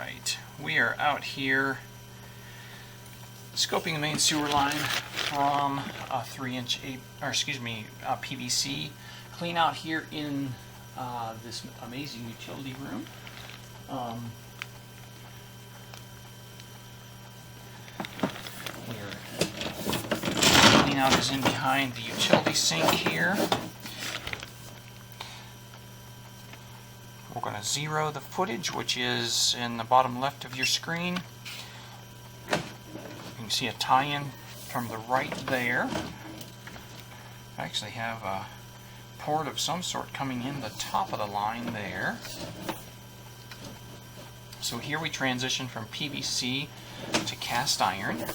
Alright, we are out here scoping the main sewer line from a 3-inch PVC clean out here in this amazing utility room. Clean out is in behind the utility sink here. We're going to zero the footage, which is in the bottom left of your screen. You can see a tie-in from the right there. I actually have a port of some sort coming in the top of the line there. So here we transition from PVC to cast iron.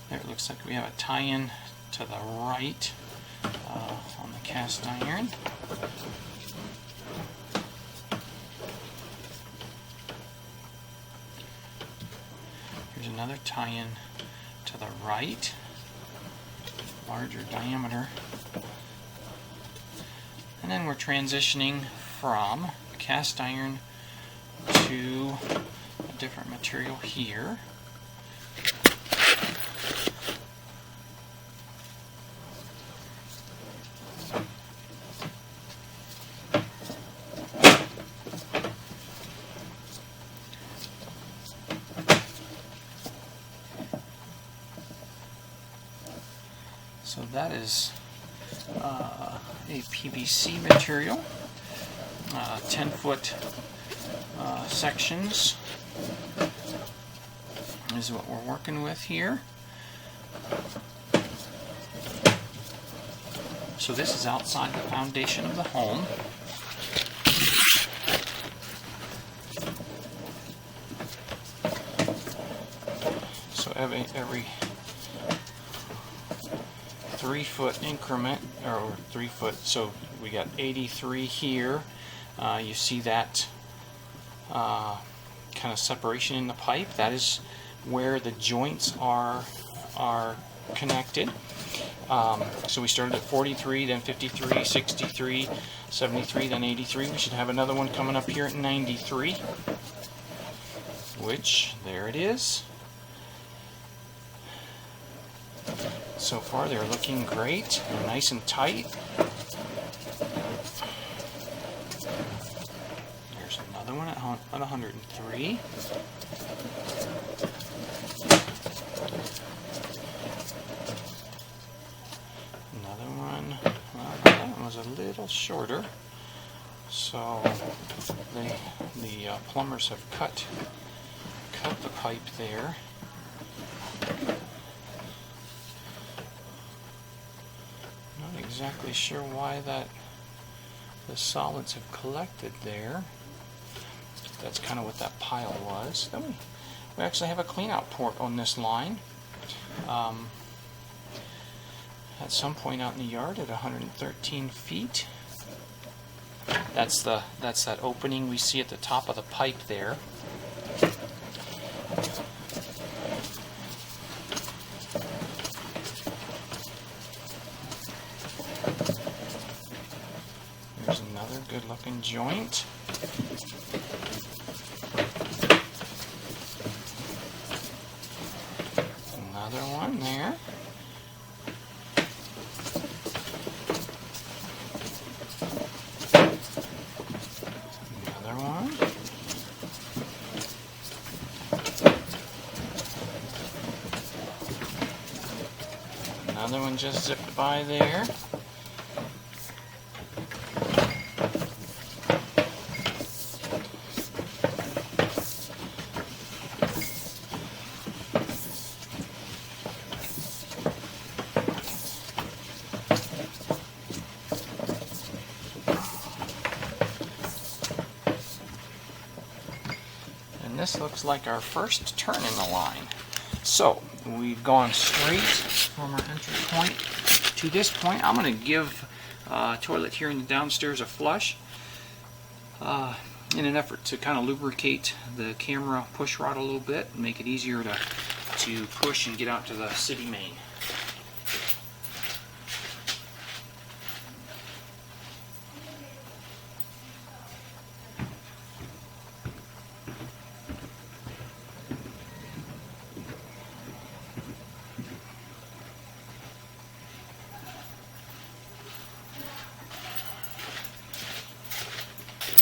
There it looks like we have a tie-in to the right on the cast iron. Here's another tie-in to the right, larger diameter. And then we're transitioning from cast iron to a different material here. So that is a PVC material, 10-foot sections is what we're working with here. So this is outside the foundation of the home. So every 3-foot increment, or 3 foot, so we got 83 here. You see that kind of separation in the pipe. That is where the joints are connected. So we started at 43, then 53, 63, 73, then 83. We should have another one coming up here at 93, which, there it is. So far they're looking great. They're nice and tight. There's another one at 103. Another one. Well, that one was a little shorter. So the plumbers have cut the pipe there. Exactly sure why the solids have collected there. That's kind of what that pile was. Then we actually have a cleanout port on this line. At some point out in the yard at 113 feet. That's that opening we see at the top of the pipe there. There's another good-looking joint. Another one there. Another one. Another one just zipped by there. this looks like our first turn in the line. So we've gone straight from our entry point to this point. I'm going to give toilet here in the downstairs a flush in an effort to kind of lubricate the camera push rod a little bit and make it easier to push and get out to the city main.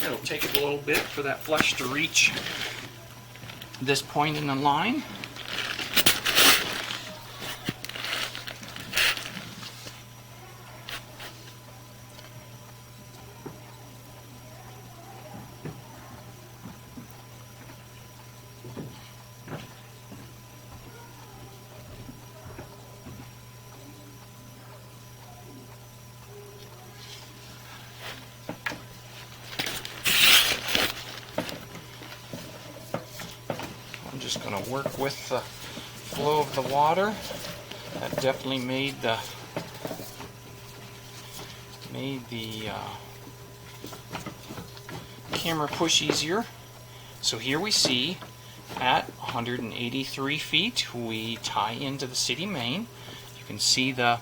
It'll take a little bit for that flush to reach this point in the line. Just going to work with the flow of the water. That definitely made the camera push easier. So here we see at 183 feet we tie into the city main. You can see the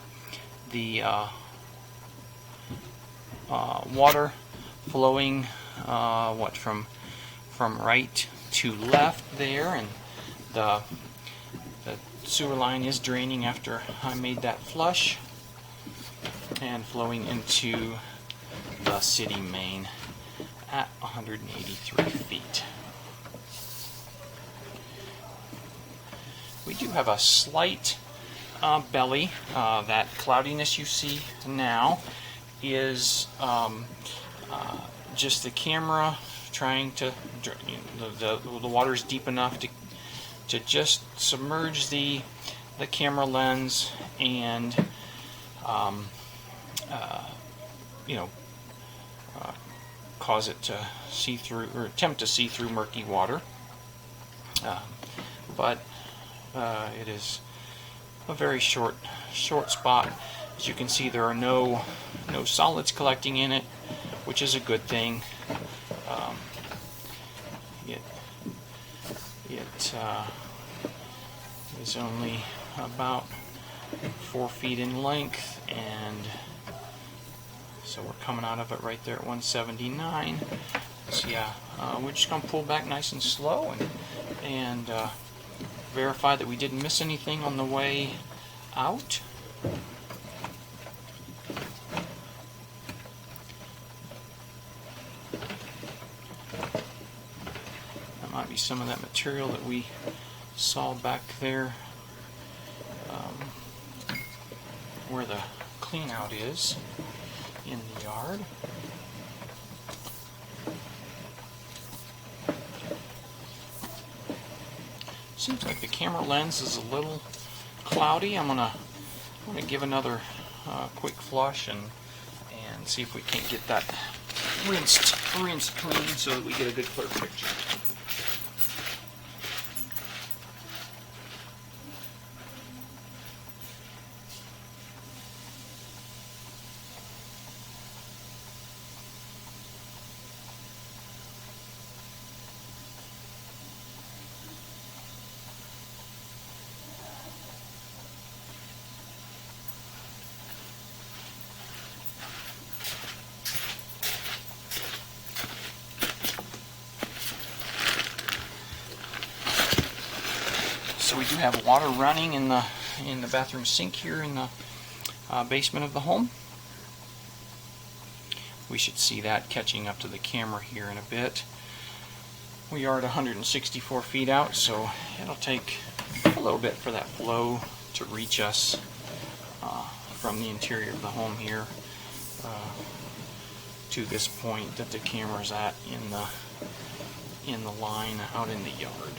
water flowing from right to left there, and the sewer line is draining after I made that flush and flowing into the city main at 183 feet. We do have a slight belly. That cloudiness you see now is just the camera trying to, the water is deep enough to just submerge the camera lens and cause it to see through, or attempt to see through murky water. But it is a very short spot. As you can see, there are no solids collecting in it, which is a good thing. It is only about 4 feet in length, and so we're coming out of it right there at 179. So yeah, we're just going to pull back nice and slow and verify that we didn't miss anything on the way out. Might be some of that material that we saw back there where the clean out is in the yard. Seems like the camera lens is a little cloudy. I'm gonna give another quick flush and see if we can't get that rinsed clean so that we get a good clear picture. So we do have water running in the bathroom sink here in the basement of the home. We should see that catching up to the camera here in a bit. We are at 164 feet out, so it'll take a little bit for that flow to reach us from the interior of the home here to this point that the camera's at in the line out in the yard.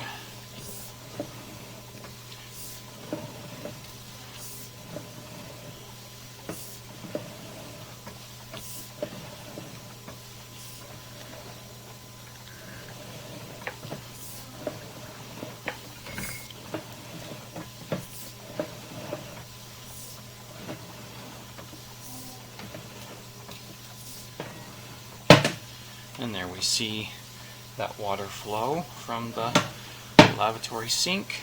And there we see that water flow from the lavatory sink.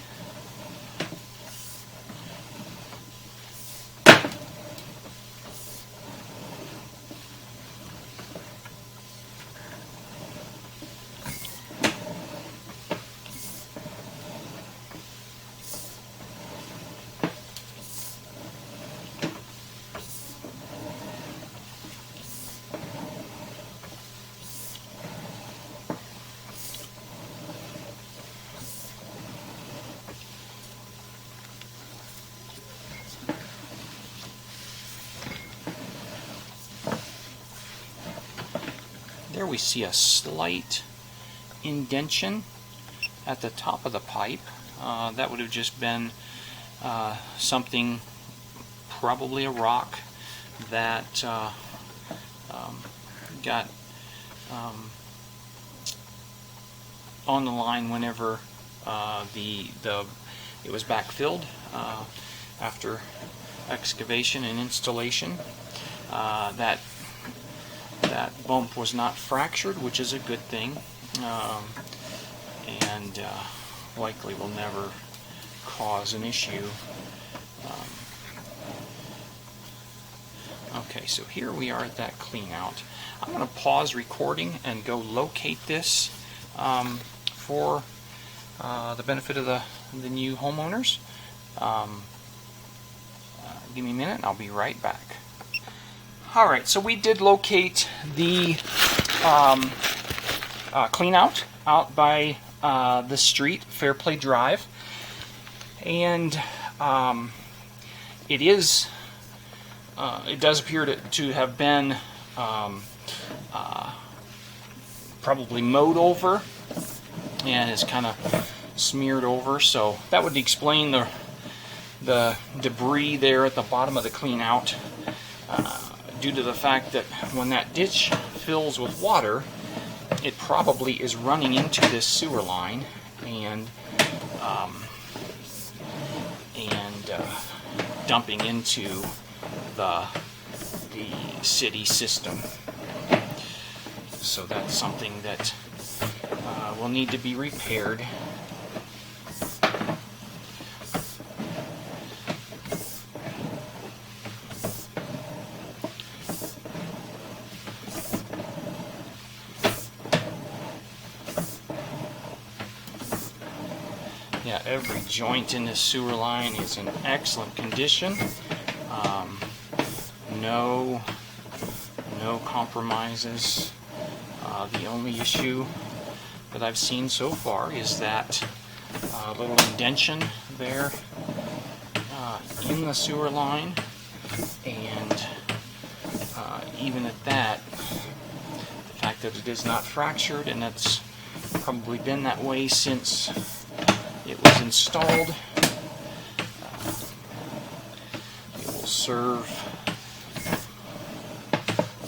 There we see a slight indentation at the top of the pipe. That would have just been something, probably a rock, that got on the line whenever it was backfilled after excavation and installation. That bump was not fractured, which is a good thing, and likely will never cause an issue. Okay, so here we are at that clean out. I'm going to pause recording and go locate this for the benefit of the new homeowners. Give me a minute and I'll be right back. Alright, so we did locate the clean out by the street, Fairplay Drive, and it does appear to have been probably mowed over and is kind of smeared over, so that would explain the debris there at the bottom of the clean out, due to the fact that when that ditch fills with water, it probably is running into this sewer line and dumping into the city system. So that's something that will need to be repaired. Yeah, every joint in this sewer line is in excellent condition. No compromises. The only issue that I've seen so far is that little indentation there in the sewer line, and even at that, the fact that it is not fractured, and it's probably been that way since it was installed, it will serve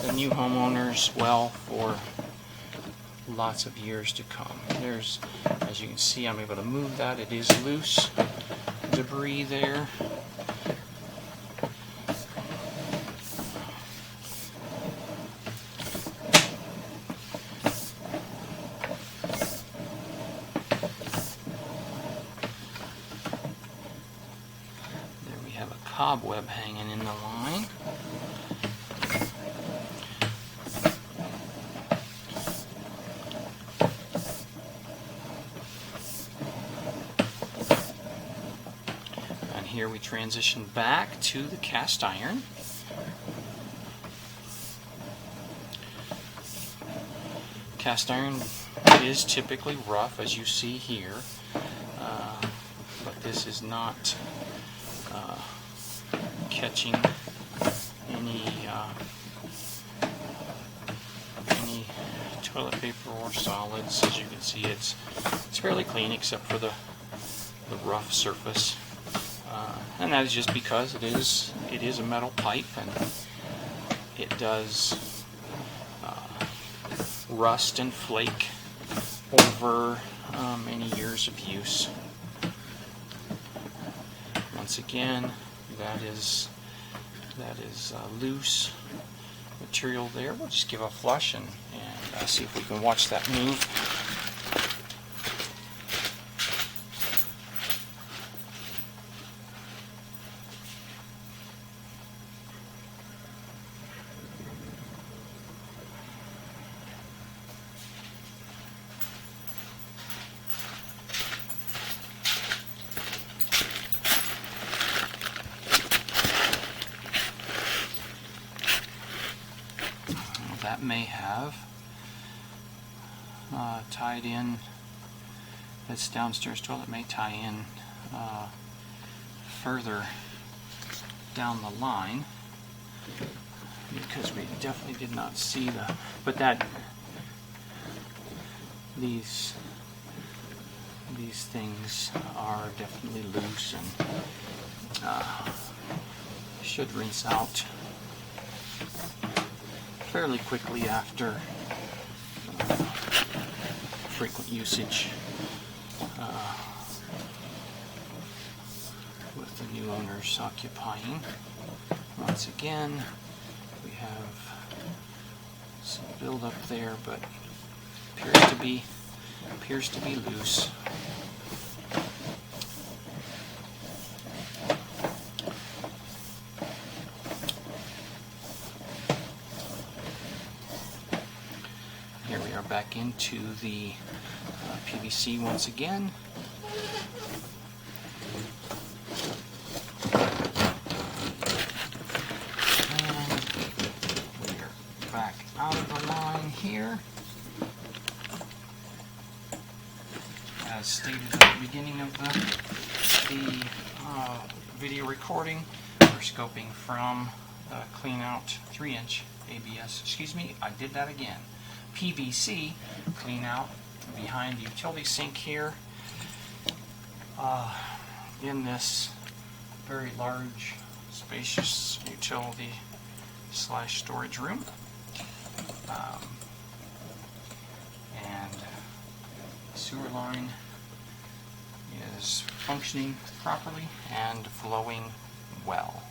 the new homeowners well for lots of years to come. There's, as you can see, I'm able to move that. It is loose debris there. There we have a cobweb hanging in the line. Here we transition back to the cast iron. Cast iron is typically rough, as you see here, but this is not catching any toilet paper or solids. As you can see, it's fairly clean except for the rough surface. And that is just because it is a metal pipe, and it does rust and flake over many years of use. Once again, that is loose material there. We'll just give a flush and see if we can watch that move. That may have tied in, this downstairs toilet may tie in further down the line, because we definitely did not see but these things are definitely loose and should rinse out fairly quickly after frequent usage with the new owners occupying. Once again, we have some buildup there, but appears to be loose. Here we are back into the PVC once again. And we are back out of the line here. As stated at the beginning of the video recording, we're scoping from the clean out 3-inch ABS, excuse me, I did that again, PVC clean out behind the utility sink here in this very large, spacious utility / storage room. And the sewer line is functioning properly and flowing well.